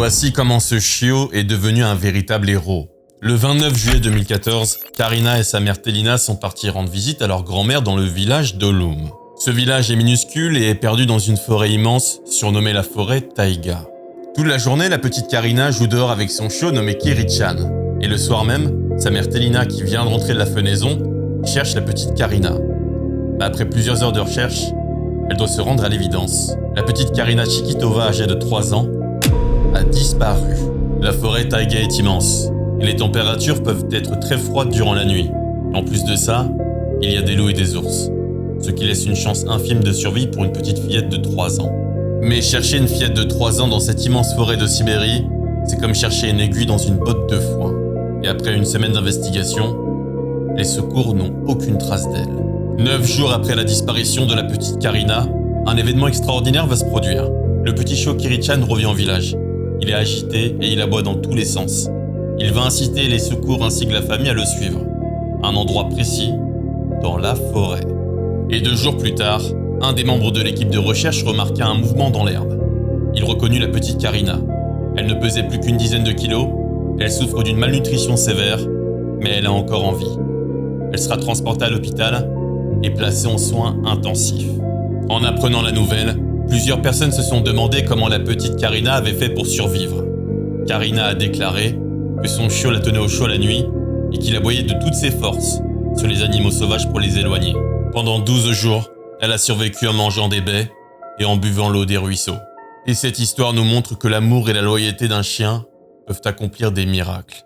Voici comment ce chiot est devenu un véritable héros. Le 29 juillet 2014, Karina et sa mère Telina sont parties rendre visite à leur grand-mère dans le village d'Olum. Ce village est minuscule et est perdu dans une forêt immense, surnommée la forêt Taïga. Toute la journée, la petite Karina joue dehors avec son chiot nommé Kiri-chan. Et le soir même, sa mère Telina, qui vient de rentrer de la fenaison, cherche la petite Karina. Après plusieurs heures de recherche, elle doit se rendre à l'évidence. La petite Karina Chikitova, âgée de 3 ans, a disparu. La forêt Taïga est immense, et les températures peuvent être très froides durant la nuit. En plus de ça, il y a des loups et des ours, ce qui laisse une chance infime de survie pour une petite fillette de 3 ans. Mais chercher une fillette de 3 ans dans cette immense forêt de Sibérie, c'est comme chercher une aiguille dans une botte de foin. Et après une semaine d'investigation, les secours n'ont aucune trace d'elle. 9 jours après la disparition de la petite Karina, un événement extraordinaire va se produire. Le petit chiot Kiri-chan revient au village. Il est agité et il aboie dans tous les sens. Il va inciter les secours ainsi que la famille à le suivre. Un endroit précis, dans la forêt. Et 2 jours plus tard, un des membres de l'équipe de recherche remarqua un mouvement dans l'herbe. Il reconnut la petite Karina. Elle ne pesait plus qu'une dizaine de kilos, elle souffre d'une malnutrition sévère, mais elle a encore envie. Elle sera transportée à l'hôpital et placée en soins intensifs. En apprenant la nouvelle, plusieurs personnes se sont demandé comment la petite Karina avait fait pour survivre. Karina a déclaré que son chiot la tenait au chaud la nuit et qu'il aboyait de toutes ses forces sur les animaux sauvages pour les éloigner. Pendant 12 jours, elle a survécu en mangeant des baies et en buvant l'eau des ruisseaux. Et cette histoire nous montre que l'amour et la loyauté d'un chien peuvent accomplir des miracles.